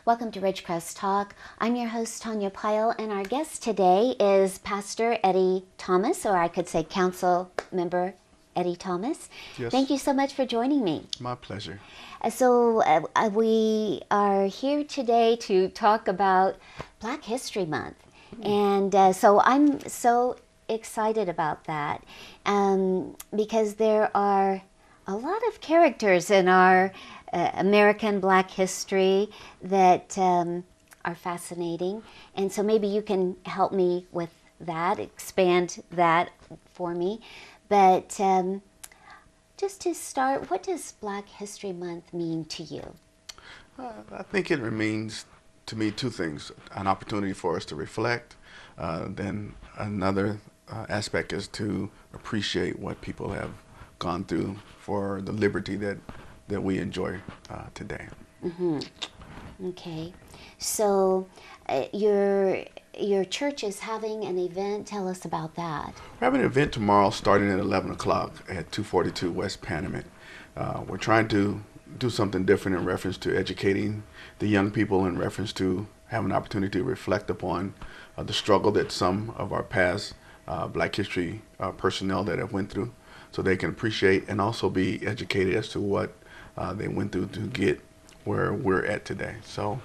Welcome to Ridgecrest Talk. I'm your host, Tonia Pyle, and our guest today is Pastor Eddie Thomas, or I could say Council Member Eddie Thomas. Yes. Thank you so much for joining me. My pleasure. We are here today to talk about Black History Month. And so I'm so excited about that because there are a lot of characters in our American Black history that are fascinating. And so maybe you can help me with that, expand that for me. But just to start, what does Black History Month mean to you? I think it means to me two things: an opportunity for us to reflect. Then another aspect is to appreciate what people have gone through for the liberty that we enjoy today. Mm-hmm. Okay, so your church is having an event. Tell us about that. We're having an event tomorrow starting at 11 o'clock at 242 West Panamint. We're trying to do something different in reference to educating the young people, in reference to having an opportunity to reflect upon the struggle that some of our past Black history personnel that have went through, so they can appreciate and also be educated as to what they went through to get where we're at today. So,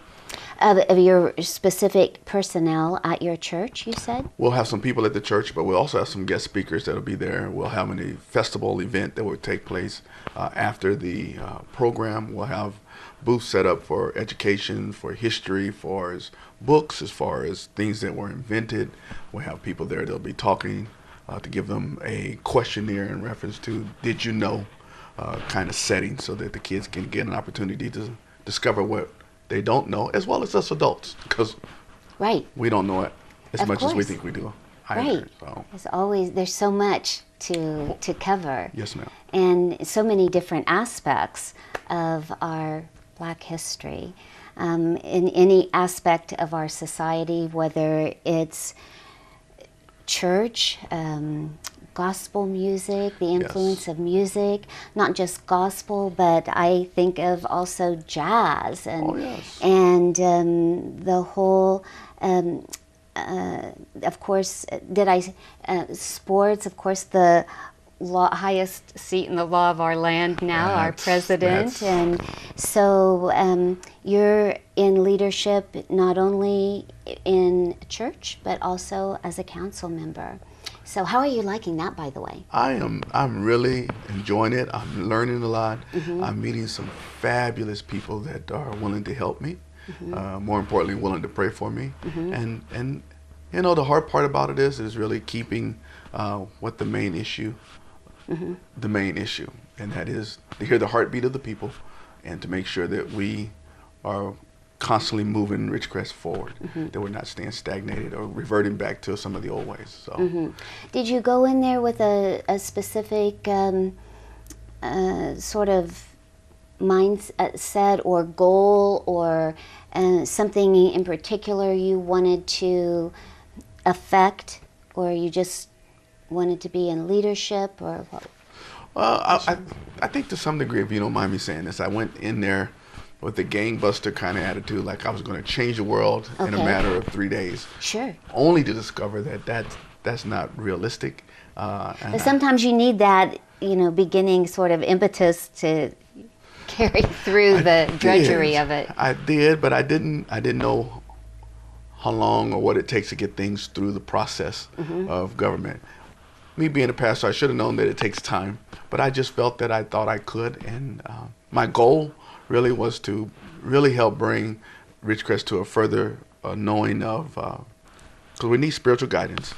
of your specific personnel at your church, you said? We'll have some people at the church, but we'll also have some guest speakers that'll be there. We'll have a festival event that will take place after the program. We'll have booths set up for education, for history, for as books, as far as things that were invented. We'll have people there that'll be talking to give them a questionnaire in reference to did you know kind of setting, so that the kids can get an opportunity to discover what they don't know, as well as us adults, because we don't know it as much as we think we do either. Right. So. There's so much to cover. Yes, ma'am. And so many different aspects of our Black history. In any aspect of our society, whether it's church, gospel music, the influence of music, not just gospel, but I think of also jazz and the whole, of course, sports, of course, the highest seat in the law of our land now, our president. And so you're in leadership not only in church, but also as a council member. So how are you liking that, by the way? I'm really enjoying it. I'm learning a lot. Mm-hmm. I'm meeting some fabulous people that are willing to help me. More importantly, willing to pray for me. And you know, the hard part about it is really keeping what the main issue, and that is to hear the heartbeat of the people and to make sure that we are constantly moving Ridgecrest forward, that we're not staying stagnated or reverting back to some of the old ways. So, Did you go in there with a specific sort of mindset or goal, or something in particular you wanted to affect, or you just wanted to be in leadership, or what? Well, I think to some degree, if you don't mind me saying this, I went in there with the gangbuster kind of attitude, like I was going to change the world in a matter of 3 days. Sure. Only to discover that that's not realistic. But sometimes you need that, beginning sort of impetus to carry through the drudgery of it. I did, but I didn't know how long or what it takes to get things through the process of government. Me being a pastor, I should have known that it takes time, but I just felt that I thought I could, and my goal really was to really help bring Ridgecrest to a further knowing of, because we need spiritual guidance,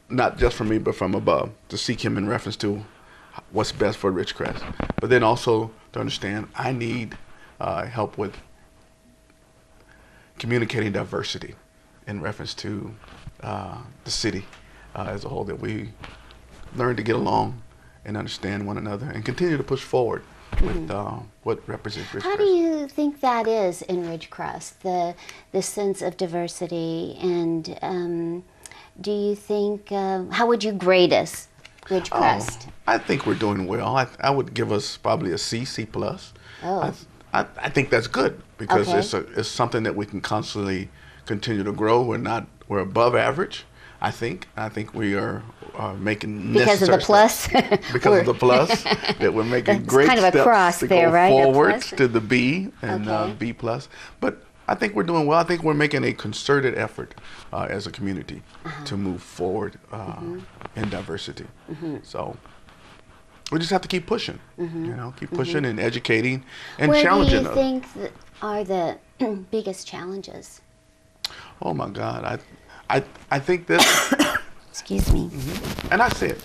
not just from me, but from above, to seek Him in reference to what's best for Ridgecrest. But then also to understand I need help with communicating diversity in reference to the city as a whole, that we learn to get along and understand one another and continue to push forward with what represents Ridgecrest. How do you think that is in Ridgecrest, the sense of diversity, and do you think, how would you grade us, Ridgecrest? I think we're doing well. I would give us probably a C+. I think that's good because Okay. it's something that we can constantly continue to grow. We're above average. I think we are making Because of the necessary steps plus. because of the plus that we're making That's great kind of a steps cross to there, go right? A forward plus. to the B and Okay. B plus. But I think we're doing well. I think we're making a concerted effort as a community to move forward in diversity. So we just have to keep pushing, keep pushing and educating and Where do challenging you others. think are the biggest challenges? Oh my God, I think this, Excuse me. and I say it,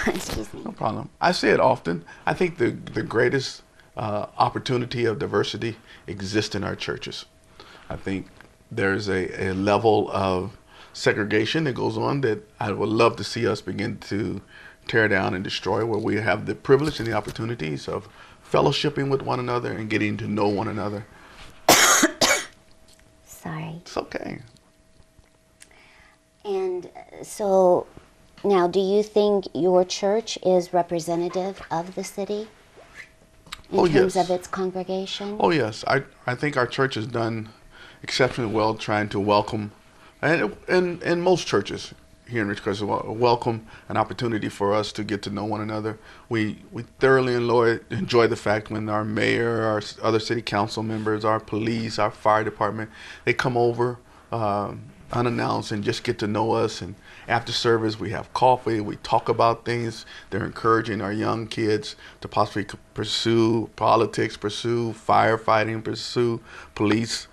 Excuse me. no problem. I say it often. I think the greatest opportunity of diversity exists in our churches. I think there's a level of segregation that goes on that I would love to see us begin to tear down and destroy, where we have the privilege and the opportunities of fellowshipping with one another and getting to know one another. Sorry. It's okay. And so now, do you think your church is representative of the city in terms Yes. of its congregation? Oh yes, I think our church has done exceptionally well trying to welcome, and most churches here in Ridgecrest welcome an opportunity for us to get to know one another. We thoroughly enjoy the fact when our mayor, our other city council members, our police, our fire department, they come over unannounced and just get to know us. And after service, we have coffee, we talk about things. They're encouraging our young kids to possibly pursue politics, pursue firefighting, pursue police.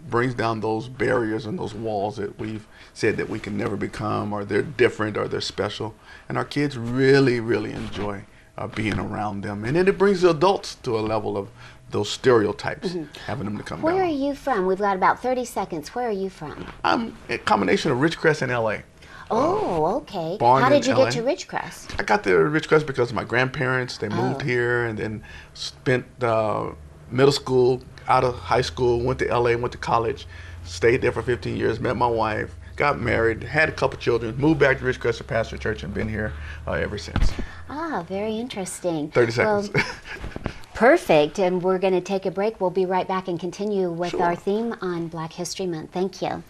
Brings down those barriers and those walls that we've said that we can never become, or they're different, or they're special. And our kids really, really enjoy being around them. And then it brings the adults to a level of those stereotypes, having them to come Where down. are you from? We've got about 30 seconds. Where are you from? I'm a combination of Ridgecrest and LA. Oh, okay. born How in did you LA. get to Ridgecrest? I got to Ridgecrest because of my grandparents. They moved here and then spent middle school, out of high school, went to LA, went to college, stayed there for 15 years, met my wife, got married, had a couple children, moved back to Ridgecrest to pastor church, and been here ever since. Ah, very interesting. 30 seconds. Well, perfect. And we're going to take a break. We'll be right back and continue with Sure. our theme on Black History Month. Thank you.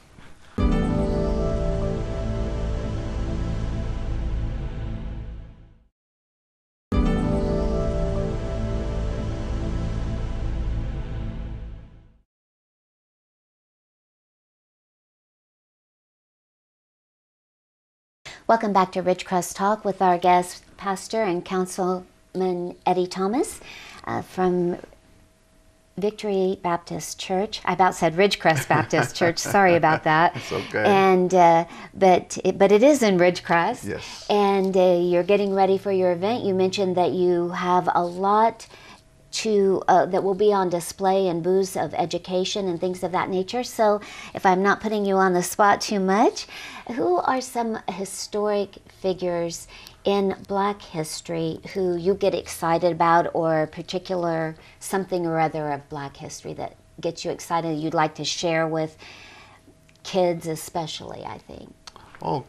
Welcome back to Ridgecrest Talk with our guest pastor and Councilman Eddie Thomas from Victory Baptist Church. I about said Ridgecrest Baptist Church. Sorry about that. It's okay. And but it is in Ridgecrest. Yes. And you're getting ready for your event. You mentioned that you have a lot that will be on display in booths of education and things of that nature. So if I'm not putting you on the spot too much, who are some historic figures in Black history who you get excited about, or particular something or other of Black history that gets you excited you'd like to share with kids especially, I think? Oh,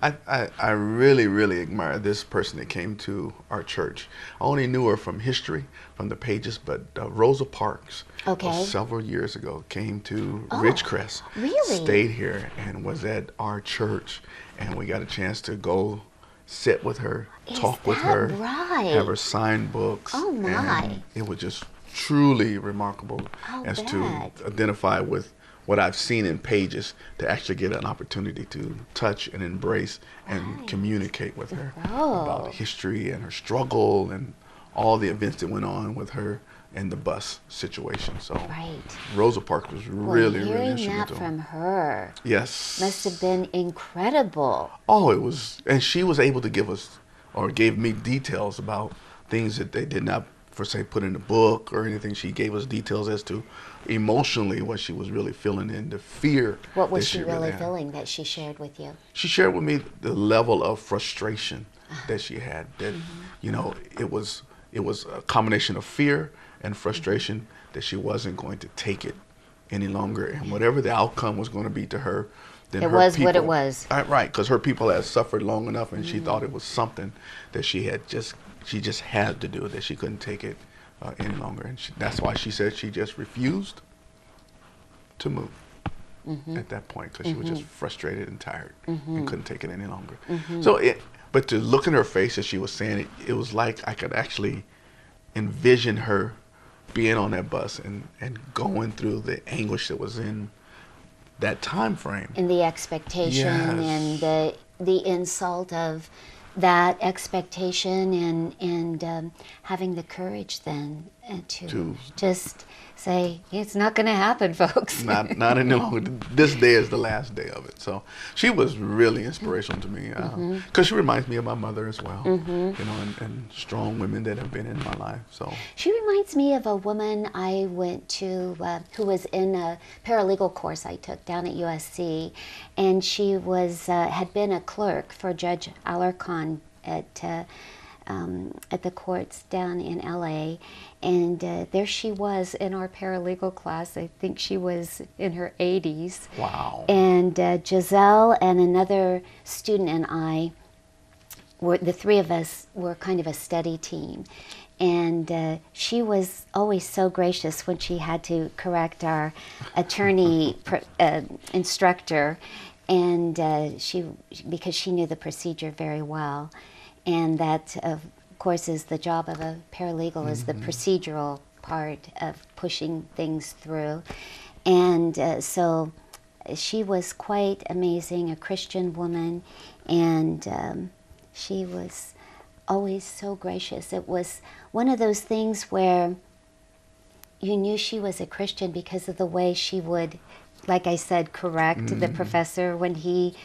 I really, really admire this person that came to our church. I only knew her from history, from the pages, but Rosa Parks, Okay. several years ago, came to Ridgecrest, really? stayed here, and was at our church. And we got a chance to go sit with her, talk with that her, right? have her sign books. Oh, my. And it was just truly remarkable I'll as bet. to identify with what I've seen in pages, to actually get an opportunity to touch and embrace and communicate with her about history and her struggle and all the events that went on with her in the bus situation. So Right. Rosa Parks was really, Well, really hearing that instrumental. from her Yes. must have been incredible. Oh, it was, and she was able to give us, or gave me details about things that they did not, for say, put in the book or anything. She gave us details as to emotionally what she was really feeling and the fear. What was that she really had. feeling that she shared with you? She shared with me the level of frustration that she had. That it was a combination of fear and frustration that she wasn't going to take it any longer, and whatever the outcome was going to be to her, then It her was people, what it was. Right, because her people had suffered long enough, and she thought it was something that she just had to do, that she couldn't take it any longer. And that's why she said she just refused to move at that point, because she was just frustrated and tired and couldn't take it any longer. So but to look in her face as she was saying it, it was like I could actually envision her being on that bus and going through the anguish that was in that time frame. And the expectation and the insult of that expectation and having the courage then to just say, it's not going to happen, folks. Not any longer. This day is the last day of it. So she was really inspirational to me, because she reminds me of my mother as well, you know, and strong women that have been in my life. So she reminds me of a woman I went to who was in a paralegal course I took down at USC, and she was had been a clerk for Judge Alarcon at the courts down in LA, and there she was in our paralegal class. I think she was in her 80s. Wow. And Giselle and another student and I, the three of us were kind of a study team. And she was always so gracious when she had to correct our attorney instructor, and because she knew the procedure very well. And that, of course, is the job of a paralegal, is the procedural part of pushing things through. And so she was quite amazing, a Christian woman, and she was always so gracious. It was one of those things where you knew she was a Christian because of the way she would, like I said, correct the professor when he,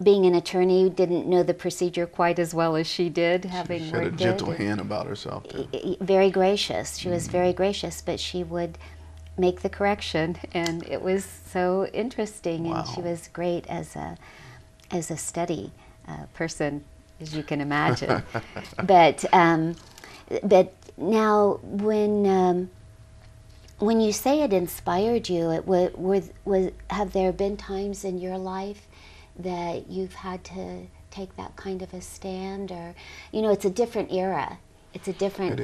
being an attorney, didn't know the procedure quite as well as she did, having she worked had a gentle hand about herself. Very gracious. She was very gracious, but she would make the correction, and it was so interesting. Wow. And she was great as a study person, as you can imagine. But now, when you say it inspired you, have there been times in your life that you've had to take that kind of a stand? Or, you know, it's a different era. It's a different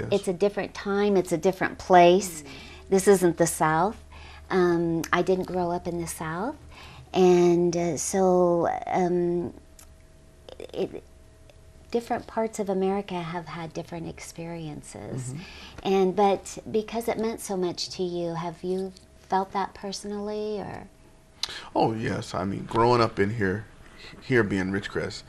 time. It's a different place. This isn't the South. I didn't grow up in the South, and so different parts of America have had different experiences. But because it meant so much to you, have you felt that personally, or? Oh yes, I mean, growing up in here being Ridgecrest,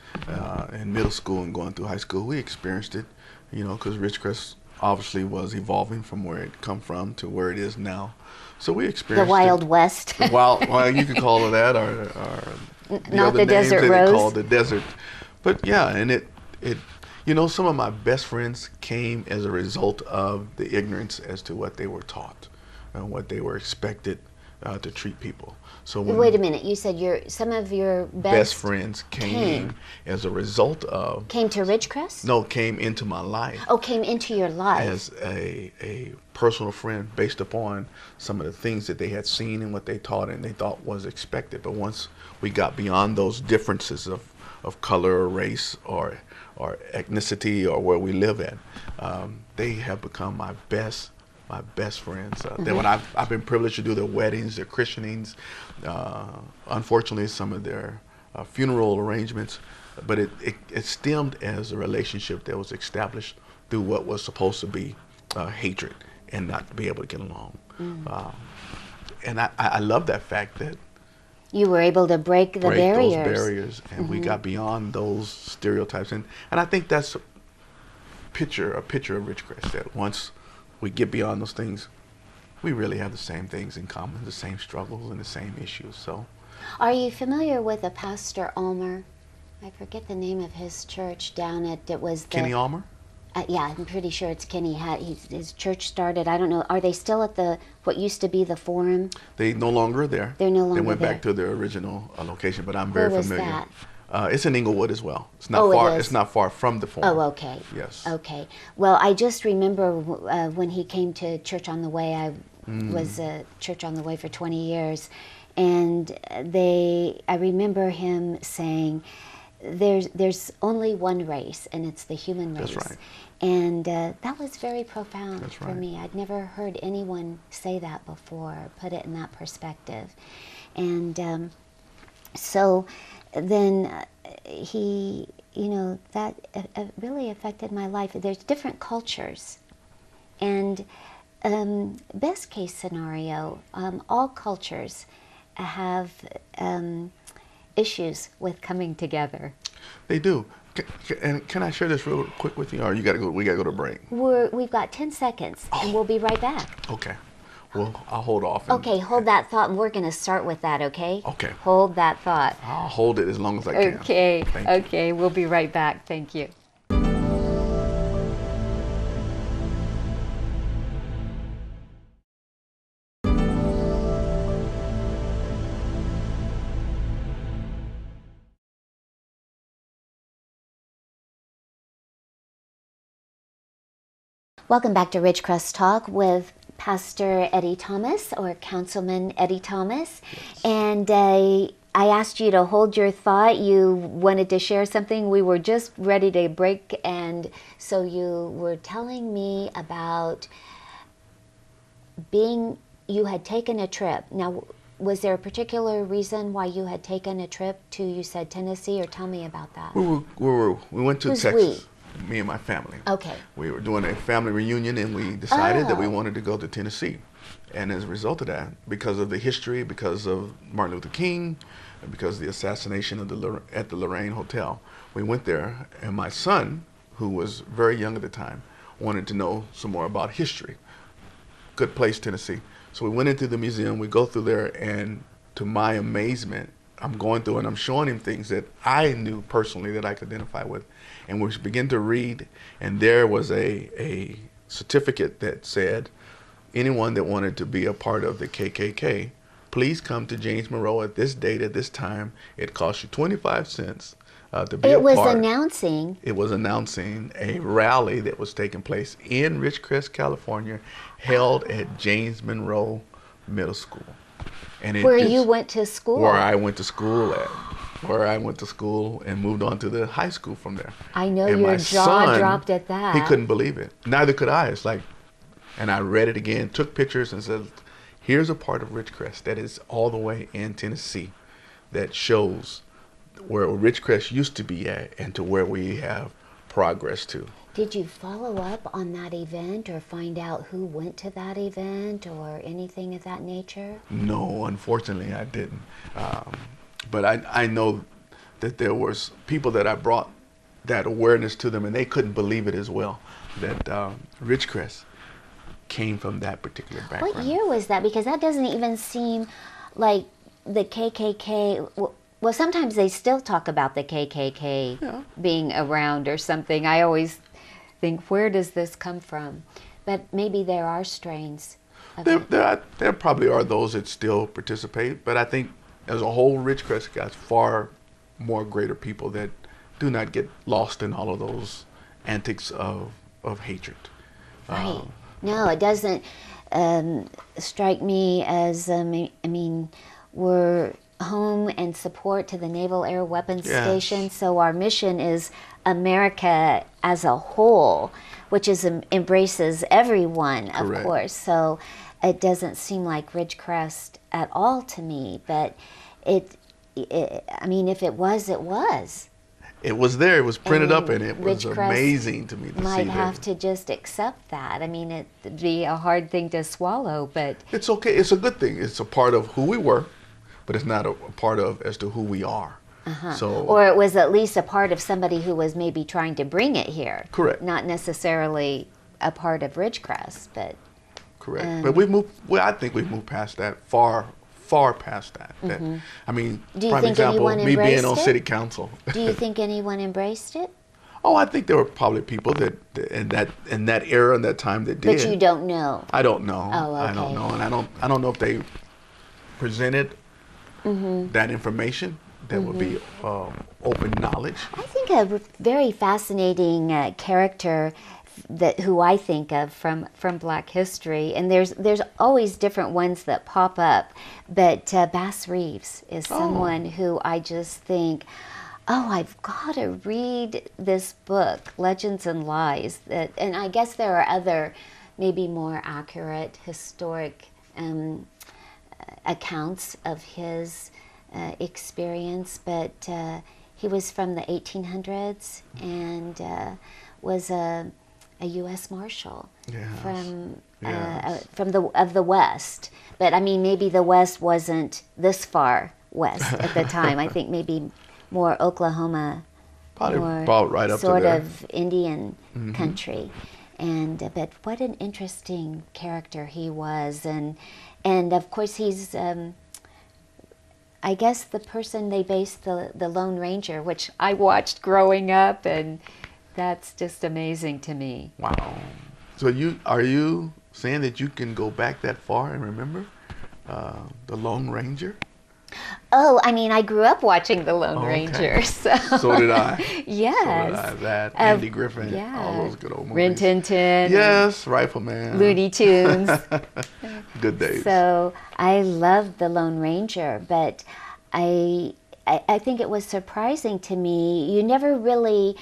in middle school and going through high school, we experienced it, you know, because Ridgecrest obviously was evolving from where it come from to where it is now. So we experienced the Wild West. The wild, well, you could call it that, or not the Desert Rose. Called the desert. But yeah, and it, you know, some of my best friends came as a result of the ignorance as to what they were taught and what they were expected to treat people. So wait a minute, you said some of your best friends came as a result of... Came to Ridgecrest? No, came into my life. Oh, came into your life. As a personal friend, based upon some of the things that they had seen and what they taught and they thought was expected. But once we got beyond those differences of color or race or ethnicity or where we live at, they have become my best friends. Then when I've been privileged to do their weddings, their christenings, unfortunately some of their funeral arrangements, but it stemmed as a relationship that was established through what was supposed to be hatred and not be able to get along. And I love that fact that you were able to break those barriers, and we got beyond those stereotypes, and I think that's a picture of Ridgecrest, that once we get beyond those things, we really have the same things in common, the same struggles and the same issues. So, are you familiar with a Pastor Ulmer? I forget the name of his church down at, it was Kenny Ulmer? Yeah, I'm pretty sure it's Kenny. His church started, I don't know, are they still at what used to be the Forum? They no longer are there. They're no longer there. They went back to their original location, but I'm Where very was familiar. That? It's in Inglewood as well. It's not far. It's not far from the Forum. Oh, okay. Yes. Okay. Well, I just remember when he came to Church on the Way. I was Church on the Way for 20 years, and I remember him saying, there's only one race, and it's the human race. That's right. And that was very profound That's for right. me. I'd never heard anyone say that before, put it in that perspective. And so then he, that really affected my life. There's different cultures. And best case scenario, all cultures have issues with coming together. They do. And can I share this real quick with you, or we got to go to break? We've got 10 seconds, and we'll be right back. Okay. Well, I'll hold off. Okay, hold that thought, and we're going to start with that, okay? Okay. Hold that thought. I'll hold it as long as I can. Okay, Thank you. okay, we'll be right back. Thank you. Welcome back to Ridgecrest Talk with Pastor Eddie Thomas, or Councilman Eddie Thomas. Yes. And I asked you to hold your thought. You wanted to share something. We were just ready to break, and so you were telling me about you had taken a trip. Now, was there a particular reason why you had taken a trip to, you said Tennessee, or tell me about that? We went to Who's Texas. we? Me and my family. Okay. We were doing a family reunion, and we decided that we wanted to go to Tennessee. And as a result of that, because of the history, because of Martin Luther King, and because of the assassination of at the Lorraine Hotel, we went there. And my son, who was very young at the time, wanted to know some more about history. Good place, Tennessee. So we went into the museum. We go through there, and to my amazement, I'm going through and I'm showing him things that I knew personally that I could identify with. And we begin to read, and there was a certificate that said, anyone that wanted to be a part of the KKK, please come to James Monroe at this date, at this time. It costs you 25 cents to be a part. It was announcing a rally that was taking place in Ridgecrest, California, held at James Monroe Middle School. And where you went to school? Where I went to school at. Where I went to school and moved on to the high school from there. I know, and your jaw dropped at that. He couldn't believe it. Neither could I. It's like, and I read it again, took pictures, and said, here's a part of Ridgecrest that is all the way in Tennessee that shows where Ridgecrest used to be at and to where we have progress to. Did you follow up on that event or find out who went to that event or anything of that nature? No, unfortunately I didn't. But I know that there was people that I brought that awareness to them, and they couldn't believe it as well, that Ridgecrest came from that particular background. What year was that? Because that doesn't even seem like the KKK. Well, sometimes they still talk about the KKK being around or something. I always think, where does this come from? But maybe there are strains of it. There probably are those that still participate, but I think as a whole, Ridgecrest got far more greater people that do not get lost in all of those antics of hatred. Right. No, it doesn't strike me as, we're home and support to the Naval Air Weapons Station, so our mission is America as a whole, which embraces everyone, of course. So it doesn't seem like Ridgecrest at all to me, but if it was, it was. It was there. It was printed up, and it was amazing to me to see that. Might have to just accept that. It'd be a hard thing to swallow, but it's okay. It's a good thing. It's a part of who we were, but it's not a part of as to who we are. So, or it was at least a part of somebody who was maybe trying to bring it here. Correct. Not necessarily a part of Ridgecrest, but correct. But we've moved. Well, I think we've moved past that, far past that. Prime example, me being on city council. Do you think anyone embraced it? Oh, I think there were probably people that in that era and that time that did. But you don't know. I don't know. Oh, okay. I don't know, and I don't know if they presented that information that would be open knowledge. I think a very fascinating character who I think of from Black history, and there's always different ones that pop up, but Bass Reeves is someone who I just think, Oh, I've got to read this book, Legends and Lies. And I guess there are other, maybe more accurate historic accounts of his experience, but he was from the 1800s and was a U.S. Marshal from the West. But I mean, maybe the West wasn't this far west at the time. I think maybe more Oklahoma, Probably more about right up to sort there. of Indian country. And but what an interesting character he was, and of course he's I guess the person they based the Lone Ranger, which I watched growing up, and that's just amazing to me. Wow. So are you saying that you can go back that far and remember the Lone Ranger? Oh, I mean, I grew up watching the Lone Okay. Ranger. So did I. yes. So did I. That, Andy Griffin, all those good old Rin movies. Tin Tin. Yes, Rifleman. Looney Tunes. Good days. So I loved the Lone Ranger, but I think it was surprising to me. You never really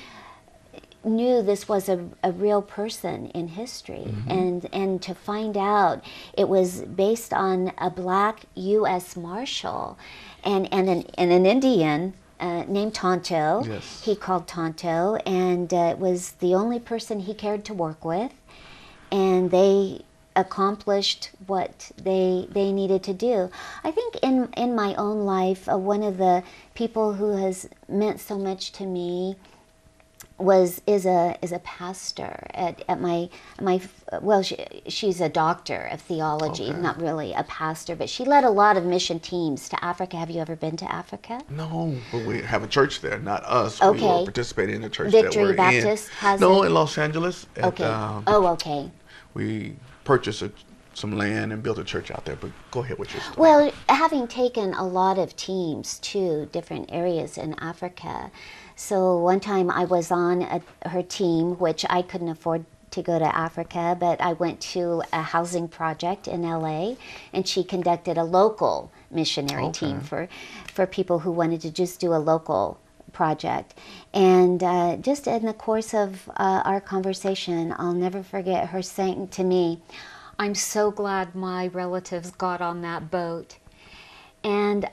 knew this was a real person in history, and to find out it was based on a black U.S. Marshal and an Indian named Tonto. Yes. He called Tonto, and it was the only person he cared to work with, and they accomplished what they needed to do. I think in my own life, one of the people who has meant so much to me is a pastor at my well, she's a doctor of theology, Okay. not really a pastor, but she led a lot of mission teams to Africa. Have you ever been to Africa? No, but we have a church there, not us. Okay. We were participating in the church Victory that we're Baptist in. has No, it? in Los Angeles. Okay. Okay. We purchased some land and built a church out there, but go ahead with your story. Well, having taken a lot of teams to different areas in Africa, so one time I was on her team, which I couldn't afford to go to Africa, but I went to a housing project in LA, and she conducted a local missionary team for people who wanted to just do a local project. And just in the course of our conversation, I'll never forget her saying to me, "I'm so glad my relatives got on that boat." And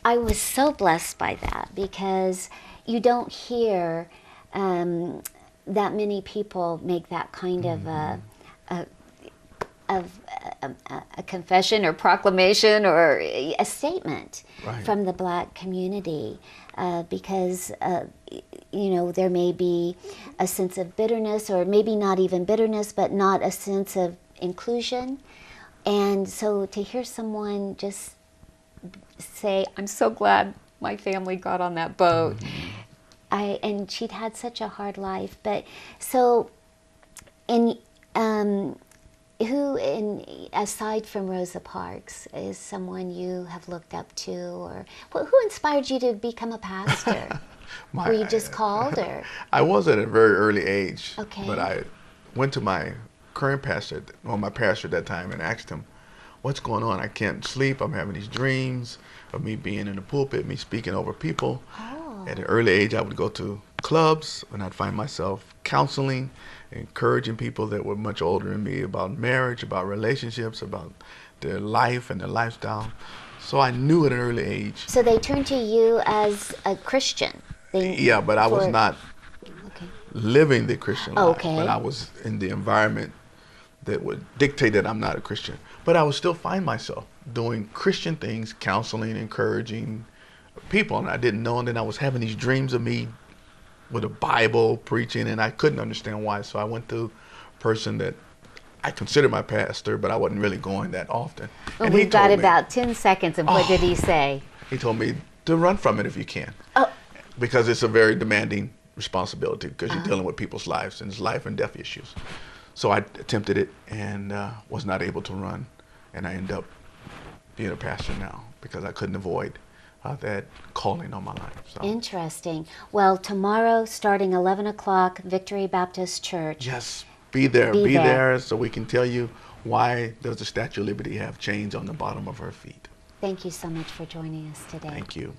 I was so blessed by that, because you don't hear that many people make that kind of a confession or proclamation or a statement from the black community, because there may be a sense of bitterness, or maybe not even bitterness, but not a sense of inclusion. And so to hear someone just say, "I'm so glad my family got on that boat," and she'd had such a hard life. But so, aside from Rosa Parks, is someone you have looked up to, or who inspired you to become a pastor? Were you just called, or? I was at a very early age. Okay. But I went to my current pastor, my pastor at that time, and asked him, "What's going on? I can't sleep. I'm having these dreams of me being in the pulpit, me speaking over people." At an early age, I would go to clubs, and I'd find myself counseling, encouraging people that were much older than me about marriage, about relationships, about their life and their lifestyle. So I knew at an early age. So they turned to you as a Christian. Yeah, but I was not living the Christian life. Okay. But I was in the environment that would dictate that I'm not a Christian. But I would still find myself doing Christian things, counseling, encouraging people. And I didn't know, and then I was having these dreams of me with a Bible preaching, and I couldn't understand why. So I went to a person that I considered my pastor, but I wasn't really going that often. Well, and we've got about 10 seconds, and what did he say? He told me to run from it if you can. Oh. Because it's a very demanding responsibility, because you're dealing with people's lives, and it's life and death issues. So I attempted it and was not able to run, and I ended up being a pastor now because I couldn't avoid that calling on my life. So. Interesting. Well, tomorrow, starting 11 o'clock, Victory Baptist Church. Yes, be there. Be there so we can tell you, why does the Statue of Liberty have chains on the bottom of her feet? Thank you so much for joining us today. Thank you.